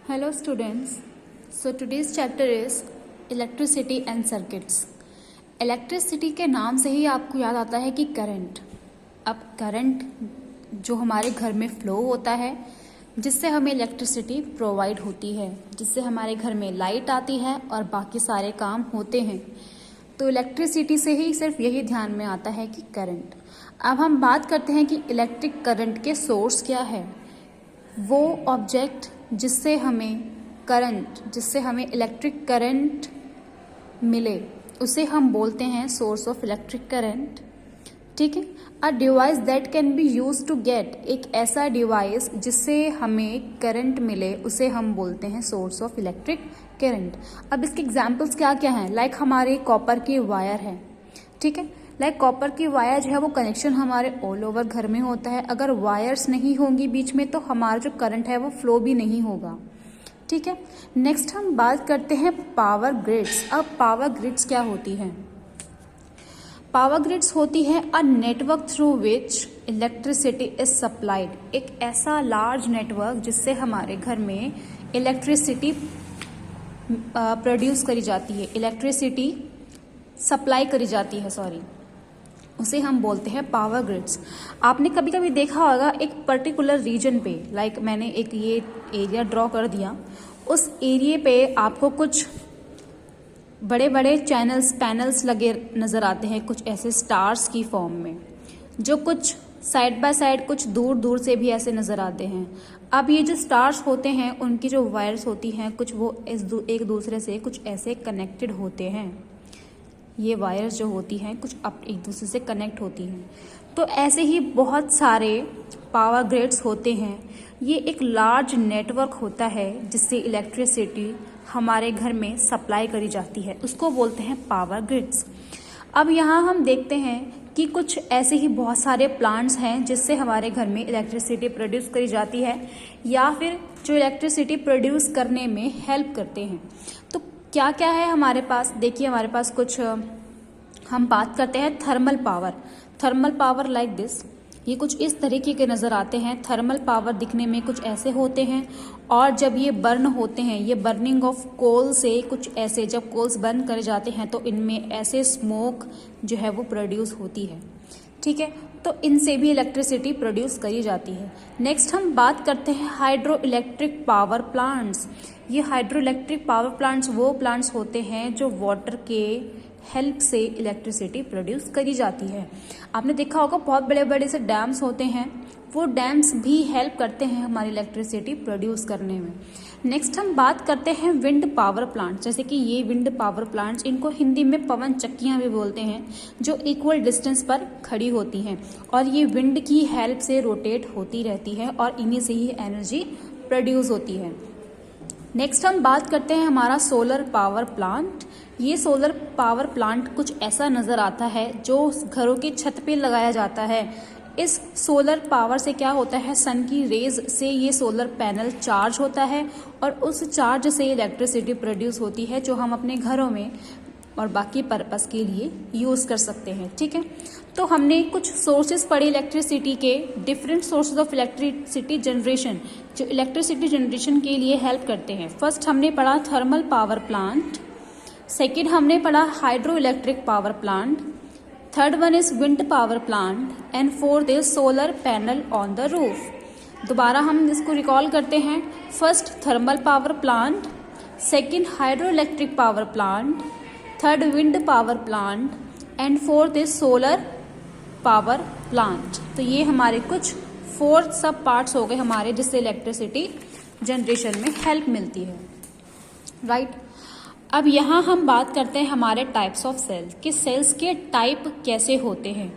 Hello students. So today's chapter is electricity and circuits. Electricity के नाम से ही आपको याद आता है कि करंट. अब करंट जो हमारे घर में फ्लो होता है जिससे हमें इलेक्ट्रिसिटी प्रोवाइड होती है, जिससे हमारे घर में लाइट आती है और बाकी सारे काम होते हैं. तो इलेक्ट्रिसिटी से ही सिर्फ यही ध्यान में आता है कि करंट. अब हम बात करते हैं कि इलेक्ट्रिक करंट के सोर्स क्या है. वो ऑब्जेक्ट जिससे हमें इलेक्ट्रिक करंट मिले उसे हम बोलते हैं सोर्स ऑफ इलेक्ट्रिक करंट. ठीक है. A device that can be use to get, एक ऐसा डिवाइस जिससे हमें करंट मिले उसे हम बोलते हैं सोर्स ऑफ इलेक्ट्रिक करंट. अब इसके एग्जांपल्स क्या क्या हैं. लाइक हमारे कॉपर की वायर है. ठीक है. लाइक कॉपर की वायर जो है वो कनेक्शन हमारे ऑल ओवर घर में होता है. अगर वायर्स नहीं होंगी बीच में तो हमारा जो करंट है वो फ्लो भी नहीं होगा. ठीक है. नेक्स्ट हम बात करते हैं पावर ग्रिड्स. अब पावर ग्रिड्स क्या होती हैं. पावर ग्रिड्स होती है a network through which electricity is supplied. एक ऐसा लार्ज नेटवर्क जिससे हमारे घर में इलेक्ट्रिसिटी प्रोड्यूस करी जाती है, इलेक्ट्रिसिटी सप्लाई करी जाती है, उसे हम बोलते हैं पावर ग्रिड्स. आपने कभी कभी देखा होगा एक पर्टिकुलर रीजन पे, लाइक मैंने एक ये एरिया ड्रॉ कर दिया, उस एरिया पे आपको कुछ बड़े बड़े पैनल्स लगे नज़र आते हैं, कुछ ऐसे स्टार्स की फॉर्म में, जो कुछ साइड बाय साइड कुछ दूर दूर से भी ऐसे नज़र आते हैं. अब ये जो स्टार्स होते हैं उनकी जो वायर्स होती हैं कुछ वो एक दूसरे से कुछ ऐसे कनेक्टेड होते हैं. ये वायर्स जो होती हैं कुछ एक दूसरे से कनेक्ट होती हैं. तो ऐसे ही बहुत सारे पावर ग्रिड्स होते हैं. ये एक लार्ज नेटवर्क होता है जिससे इलेक्ट्रिसिटी हमारे घर में सप्लाई करी जाती है, उसको बोलते हैं पावर ग्रिड्स. अब यहाँ हम देखते हैं कि कुछ ऐसे ही बहुत सारे प्लांट्स हैं जिससे हमारे घर में इलेक्ट्रिसिटी प्रोड्यूस करी जाती है या फिर जो इलेक्ट्रिसिटी प्रोड्यूस करने में हेल्प करते हैं. तो क्या क्या है हमारे पास. देखिए हमारे पास कुछ हम बात करते हैं thermal power. Thermal power like this, ये कुछ इस तरीके के नज़र आते हैं. थर्मल पावर दिखने में कुछ ऐसे होते हैं और जब ये बर्न होते हैं, ये बर्निंग ऑफ कोल से कुछ ऐसे, जब कोल्स बर्न करे जाते हैं तो इनमें ऐसे स्मोक जो है वो प्रोड्यूस होती है. ठीक है. तो इनसे भी इलेक्ट्रिसिटी प्रोड्यूस करी जाती है. नेक्स्ट हम बात करते हैं हाइड्रो इलेक्ट्रिक पावर प्लांट्स. ये हाइड्रो इलेक्ट्रिक पावर प्लांट्स वो प्लांट्स होते हैं जो वाटर के हेल्प से इलेक्ट्रिसिटी प्रोड्यूस करी जाती है. आपने देखा होगा बहुत बड़े बड़े से डैम्स होते हैं, वो डैम्स भी हेल्प करते हैं हमारी इलेक्ट्रिसिटी प्रोड्यूस करने में. नेक्स्ट हम बात करते हैं विंड पावर प्लांट. जैसे कि ये विंड पावर प्लांट्स, इनको हिंदी में पवन चक्कियाँ भी बोलते हैं, जो इक्वल डिस्टेंस पर खड़ी होती हैं और ये विंड की हेल्प से रोटेट होती रहती है और इन्हीं से ही एनर्जी प्रोड्यूस होती है. नेक्स्ट हम बात करते हैं हमारा सोलर पावर प्लांट. ये सोलर पावर प्लांट कुछ ऐसा नज़र आता है जो घरों की छत पे लगाया जाता है. इस सोलर पावर से क्या होता है, सन की रेज से ये सोलर पैनल चार्ज होता है और उस चार्ज से इलेक्ट्रिसिटी प्रोड्यूस होती है जो हम अपने घरों में और बाकी पर्पस के लिए यूज़ कर सकते हैं. ठीक है. तो हमने कुछ सोर्सेज पढ़े इलेक्ट्रिसिटी के, different sources of electricity generation जो इलेक्ट्रिसिटी जनरेशन के लिए हेल्प करते हैं. फर्स्ट हमने पढ़ा थर्मल पावर प्लांट, सेकेंड हमने पढ़ा hydro electric power plant, third one is wind power plant and fourth is solar panel on the roof. दोबारा हम इसको रिकॉल करते हैं. First thermal power plant, second hydro electric power plant, third wind power plant and fourth is solar power plant. तो ये हमारे कुछ 4 सब पार्ट्स हो गए हमारे जिससे इलेक्ट्रिसिटी जनरेशन में हेल्प मिलती है. राइट. अब यहाँ हम बात करते हैं हमारे टाइप्स ऑफ सेल्स, कि सेल्स के टाइप कैसे होते हैं.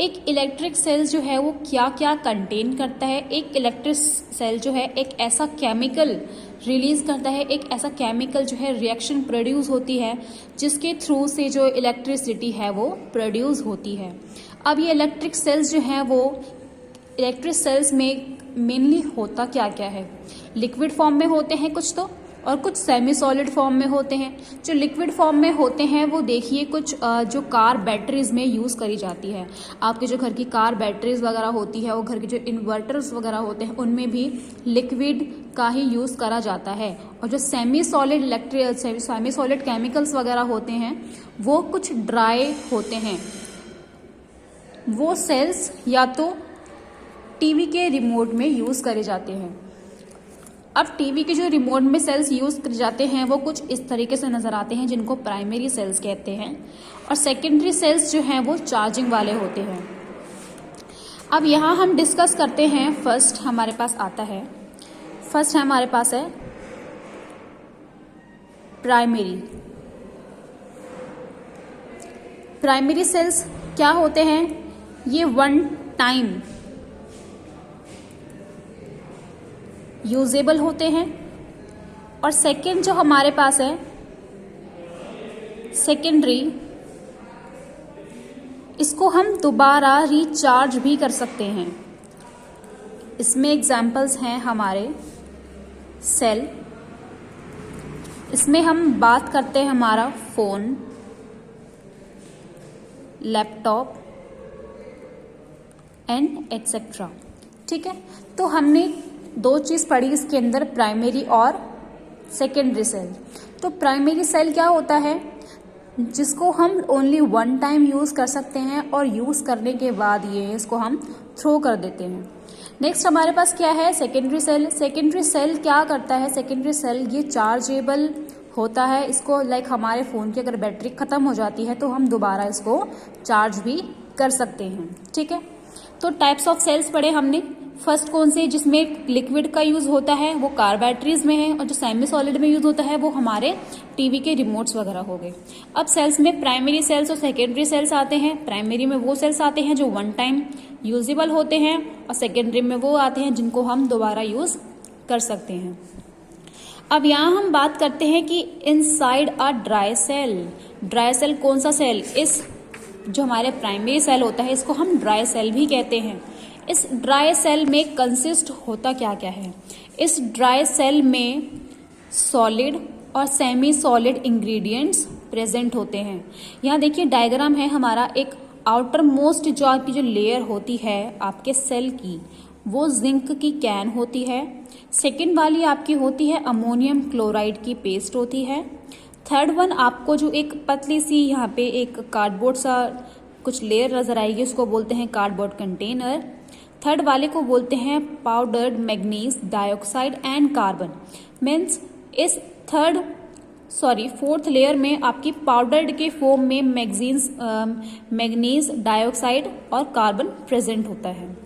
एक इलेक्ट्रिक सेल जो है वो क्या क्या कंटेन करता है. एक इलेक्ट्रिक सेल जो है एक ऐसा केमिकल रिलीज करता है, एक ऐसा केमिकल जो है रिएक्शन प्रोड्यूस होती है जिसके थ्रू से जो इलेक्ट्रिसिटी है वो प्रोड्यूस होती है. अब ये इलेक्ट्रिक सेल्स जो हैं वो इलेक्ट्रिक सेल्स में मेनली होता क्या क्या है. लिक्विड फॉर्म में होते हैं कुछ तो, और कुछ सेमी सॉलिड फॉर्म में होते हैं। जो लिक्विड फॉर्म में होते हैं वो देखिए कुछ जो कार बैटरीज में यूज़ करी जाती है। आपके जो घर की कार बैटरीज वगैरह होती है और घर के जो इन्वर्टर्स वगैरह होते हैं उनमें भी लिक्विड का ही यूज़ करा जाता है। और जो सेमी सॉलिड केमिकल्स वगैरह होते हैं वो कुछ ड्राई होते हैं। वो सेल्स या तो टीवी के रिमोट में यूज़ करे जाते हैं। अब टीवी के जो रिमोट में सेल्स यूज़ करे जाते हैं वो कुछ इस तरीके से नज़र आते हैं, जिनको प्राइमरी सेल्स कहते हैं। और सेकेंडरी सेल्स जो हैं वो चार्जिंग वाले होते हैं। अब यहाँ हम डिस्कस करते हैं। फर्स्ट हमारे पास आता है, फर्स्ट हमारे पास है प्राइमरी सेल्स क्या होते हैं? ये वन टाइम यूजेबल होते हैं। और सेकेंड जो हमारे पास है सेकेंडरी, इसको हम दोबारा रिचार्ज भी कर सकते हैं। इसमें एग्जाम्पल्स हैं हमारे सेल। इसमें हम बात करते हैं हमारा फोन, लैपटॉप एंड एटसेट्रा। ठीक है, तो हमने दो चीज़ पढ़ी इसके अंदर, प्राइमरी और सेकेंडरी सेल। तो प्राइमरी सेल क्या होता है? जिसको हम ओनली वन टाइम यूज़ कर सकते हैं और यूज़ करने के बाद ये इसको हम थ्रो कर देते हैं। नेक्स्ट हमारे पास क्या है? Secondary cell. सेकेंडरी सेल क्या करता है? सेकेंडरी सेल ये चार्जेबल होता है। इसको लाइक हमारे फ़ोन की अगर बैटरी ख़त्म हो जाती है तो हम दोबारा इसको चार्ज भी कर सकते हैं। ठीक है, तो टाइप्स ऑफ सेल्स पढ़े हमने। फर्स्ट कौन से? जिसमें लिक्विड का यूज़ होता है वो कार बैटरीज में है, और जो सेमी सॉलिड में यूज़ होता है वो हमारे टीवी के रिमोट्स वगैरह हो गए। अब सेल्स में प्राइमरी सेल्स और सेकेंडरी सेल्स आते हैं। प्राइमरी में वो सेल्स आते हैं जो वन टाइम यूजेबल होते हैं, और सेकेंडरी में वो आते हैं जिनको हम दोबारा यूज़ कर सकते हैं। अब यहाँ हम बात करते हैं कि इनसाइड अ ड्राई सेल कौन सा सेल? इस जो हमारे प्राइमरी सेल होता है इसको हम ड्राई सेल भी कहते हैं। इस ड्राई सेल में कंसिस्ट होता क्या क्या है? इस ड्राई सेल में सॉलिड और सेमी सॉलिड इंग्रेडिएंट्स प्रेजेंट होते हैं। यहाँ देखिए डायग्राम है हमारा। एक आउटर मोस्ट जो आपकी जो लेयर होती है आपके सेल की, वो जिंक की कैन होती है। सेकेंड वाली आपकी होती है अमोनियम क्लोराइड की पेस्ट होती है। थर्ड वन आपको जो एक पतली सी यहाँ पे एक कार्डबोर्ड सा कुछ लेयर नजर आएगी, उसको बोलते हैं कार्डबोर्ड कंटेनर। थर्ड वाले को बोलते हैं powdered manganese dioxide and carbon. Means इस फोर्थ लेयर में आपकी पाउडर्ड के फॉर्म में मैग्नीज डाइऑक्साइड और कार्बन प्रेजेंट होता है।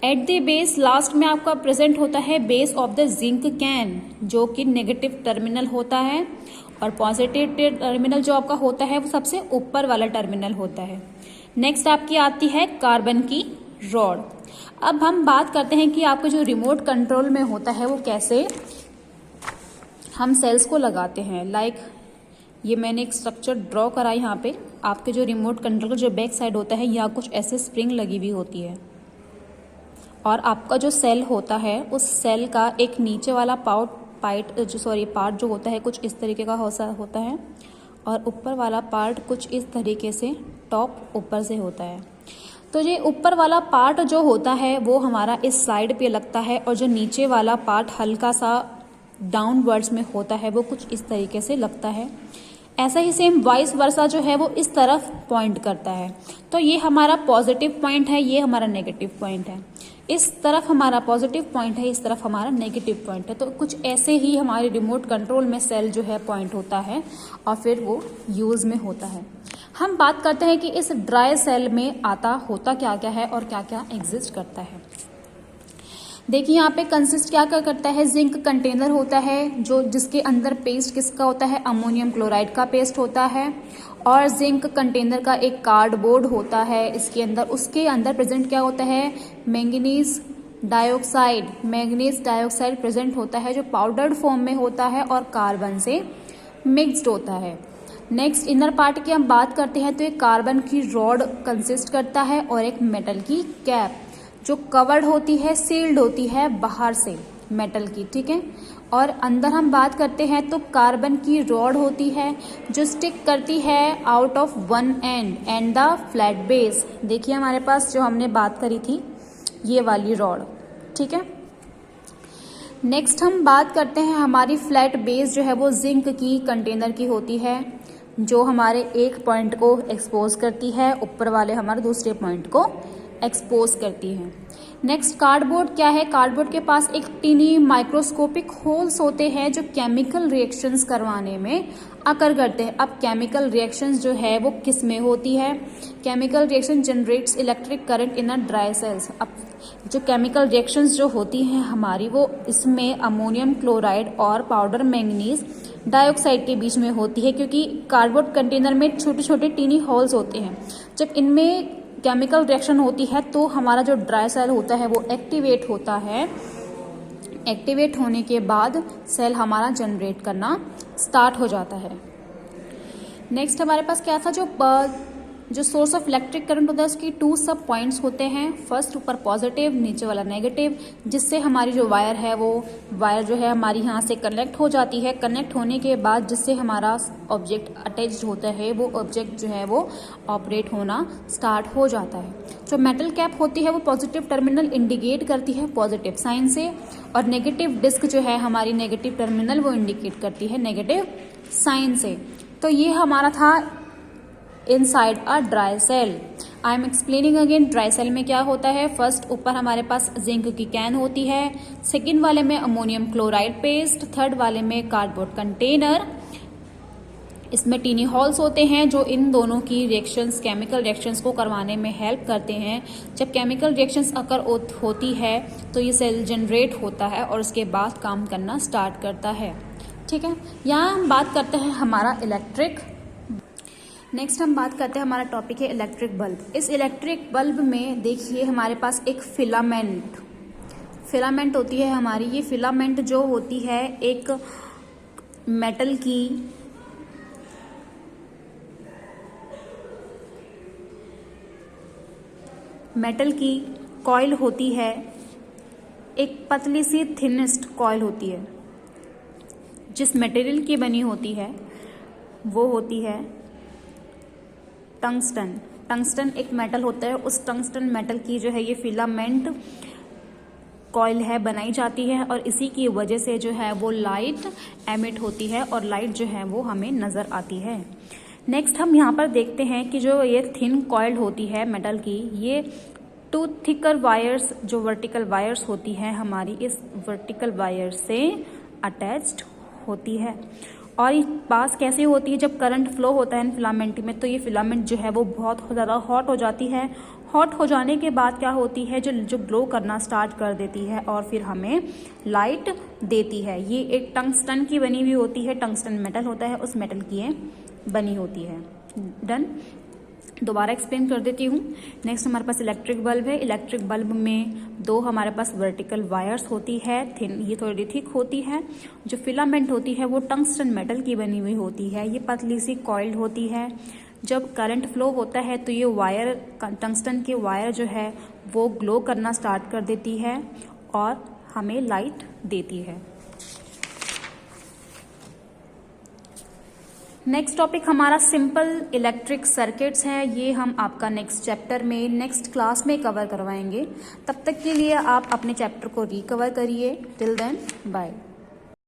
एट द बेस लास्ट में आपका प्रेजेंट होता है base of the zinc can, जो कि नेगेटिव टर्मिनल होता है, और पॉजिटिव टर्मिनल जो आपका होता है वो सबसे ऊपर वाला टर्मिनल होता है। नेक्स्ट आपकी आती है कार्बन की रॉड। अब हम बात करते हैं कि आपके जो रिमोट कंट्रोल में होता है वो कैसे हम सेल्स को लगाते हैं। लाइक ये मैंने एक स्ट्रक्चर ड्रॉ करा है। यहाँ पे आपके जो रिमोट कंट्रोल का जो बैक साइड होता है यहाँ कुछ ऐसे स्प्रिंग लगी हुई होती है, और आपका जो सेल होता है उस सेल का एक नीचे वाला पार्ट जो होता है कुछ इस तरीके का होता है, और ऊपर वाला पार्ट कुछ इस तरीके से टॉप ऊपर से होता है। तो ये ऊपर वाला पार्ट जो होता है वो हमारा इस साइड पे लगता है, और जो नीचे वाला पार्ट हल्का सा डाउनवर्ड्स में होता है वो कुछ इस तरीके से लगता है। ऐसा ही सेम वाइस वर्सा जो है वो इस तरफ पॉइंट करता है। तो ये हमारा पॉजिटिव पॉइंट है, ये हमारा नेगेटिव पॉइंट है। इस तरफ हमारा पॉजिटिव पॉइंट है, इस तरफ हमारा नेगेटिव पॉइंट है। तो कुछ ऐसे ही हमारे रिमोट कंट्रोल में सेल जो है पॉइंट होता है और फिर वो यूज में होता है। हम बात करते हैं कि इस ड्राई सेल में होता क्या क्या है और क्या क्या एग्जिस्ट करता है। देखिए यहाँ पे कंसिस्ट क्या क्या करता है। जिंक कंटेनर होता है जो जिसके अंदर पेस्ट किसका होता है, अमोनियम क्लोराइड का पेस्ट होता है, और जिंक कंटेनर का एक कार्डबोर्ड होता है इसके अंदर। उसके अंदर प्रेजेंट क्या होता है, मैंगनीज डाइऑक्साइड प्रेजेंट होता है जो पाउडर्ड फॉर्म में होता है और कार्बन से मिक्स्ड होता है। नेक्स्ट इनर पार्ट की हम बात करते हैं तो एक कार्बन की रॉड कंसिस्ट करता है और एक मेटल की कैप जो कवर्ड होती है, सील्ड होती है बाहर से, मेटल की, ठीक है। और अंदर हम बात करते हैं तो कार्बन की रॉड होती है जो स्टिक करती है out of one and the flat base. देखिए हमारे पास जो हमने बात करी थी ये वाली रॉड, ठीक है। नेक्स्ट हम बात करते हैं हमारी फ्लैट बेस जो है वो जिंक की कंटेनर की होती है जो हमारे एक पॉइंट को एक्सपोज करती है, ऊपर वाले हमारे दूसरे पॉइंट को एक्सपोज करती है। नेक्स्ट कार्डबोर्ड क्या है, कार्डबोर्ड के पास एक टीनी माइक्रोस्कोपिक होल्स होते हैं जो केमिकल रिएक्शंस करवाने में अकर करते हैं। अब केमिकल रिएक्शंस जो है वो किस में होती है, chemical reaction generates electric current in a dry cells. अब जो केमिकल रिएक्शंस जो होती हैं हमारी वो इसमें अमोनियम क्लोराइड और पाउडर मैंगनीज डाइऑक्साइड के बीच में होती है, क्योंकि कार्डबोर्ड कंटेनर में छोटे छोटे टीनी होल्स होते हैं। जब इनमें केमिकल रिएक्शन होती है तो हमारा जो ड्राई सेल होता है वो एक्टिवेट होता है। एक्टिवेट होने के बाद सेल हमारा जनरेट करना स्टार्ट हो जाता है। नेक्स्ट हमारे पास क्या था, जो सोर्स ऑफ इलेक्ट्रिक करंट होता है उसकी 2 सब पॉइंट्स होते हैं। फर्स्ट ऊपर पॉजिटिव, नीचे वाला नेगेटिव, जिससे हमारी जो वायर है वो वायर जो है हमारी यहाँ से कनेक्ट हो जाती है। कनेक्ट होने के बाद जिससे हमारा ऑब्जेक्ट अटैच्ड होता है वो ऑब्जेक्ट जो है वो ऑपरेट होना स्टार्ट हो जाता है। जो मेटल कैप होती है वो पॉजिटिव टर्मिनल इंडिकेट करती है पॉजिटिव साइन से, और नेगेटिव डिस्क जो है हमारी नेगेटिव टर्मिनल वो इंडिकेट करती है नेगेटिव साइन से। तो ये हमारा था inside a dry cell. I am explaining again, dry cell में क्या होता है। फर्स्ट ऊपर हमारे पास जिंक की कैन होती है, सेकेंड वाले में अमोनियम क्लोराइड पेस्ट, थर्ड वाले में कार्डबोर्ड कंटेनर। इसमें टीनी हॉल्स होते हैं जो इन दोनों की रिएक्शंस, केमिकल रिएक्शंस को करवाने में हेल्प करते हैं। जब केमिकल रिएक्शंस अकर होती है तो ये सेल जनरेट होता है और उसके बाद काम करना स्टार्ट करता है, ठीक है। यहाँ हम बात करते हैं हमारा इलेक्ट्रिक। नेक्स्ट हम बात करते हैं, हमारा टॉपिक है इलेक्ट्रिक बल्ब। इस इलेक्ट्रिक बल्ब में देखिए हमारे पास एक फिलामेंट होती है हमारी। ये फिलामेंट जो होती है एक मेटल की कॉइल होती है, एक पतली सी थिनेस्ट कॉइल होती है। जिस मटेरियल की बनी होती है वो होती है टंगस्टन। टंगस्टन एक मेटल होता है, उस टंगस्टन मेटल की जो है ये फिलामेंट कॉइल है बनाई जाती है, और इसी की वजह से जो है वो लाइट एमिट होती है और लाइट जो है वो हमें नजर आती है। नेक्स्ट हम यहाँ पर देखते हैं कि जो ये थिन कॉइल होती है मेटल की, ये 2 थिकर वायर्स जो वर्टिकल वायर्स होती है हमारी, इस वर्टिकल वायर से अटैच्ड होती है। और ये पास कैसे होती है, जब करंट फ्लो होता है फिलामेंट में तो ये फिलामेंट जो है वो बहुत ज़्यादा हॉट हो जाती है। हॉट हो जाने के बाद क्या होती है, जो ग्लो करना स्टार्ट कर देती है और फिर हमें लाइट देती है। ये एक टंगस्टन की बनी हुई होती है, टंगस्टन मेटल होता है, उस मेटल की ये बनी होती है। डन, दोबारा एक्सप्लेन कर देती हूँ। नेक्स्ट हमारे पास इलेक्ट्रिक बल्ब है। इलेक्ट्रिक बल्ब में 2 हमारे पास वर्टिकल वायर्स होती है, थिन, ये थोड़ी थिक होती है। जो फिलामेंट होती है वो टंगस्टन मेटल की बनी हुई होती है, ये पतली सी कॉइल्ड होती है। जब करंट फ्लो होता है तो ये वायर, टंगस्टन के वायर जो है वो ग्लो करना स्टार्ट कर देती है और हमें लाइट देती है। नेक्स्ट टॉपिक हमारा सिंपल इलेक्ट्रिक सर्किट्स है। ये हम आपका नेक्स्ट चैप्टर में, नेक्स्ट क्लास में कवर करवाएंगे। तब तक के लिए आप अपने चैप्टर को रिकवर करिए। Till then bye.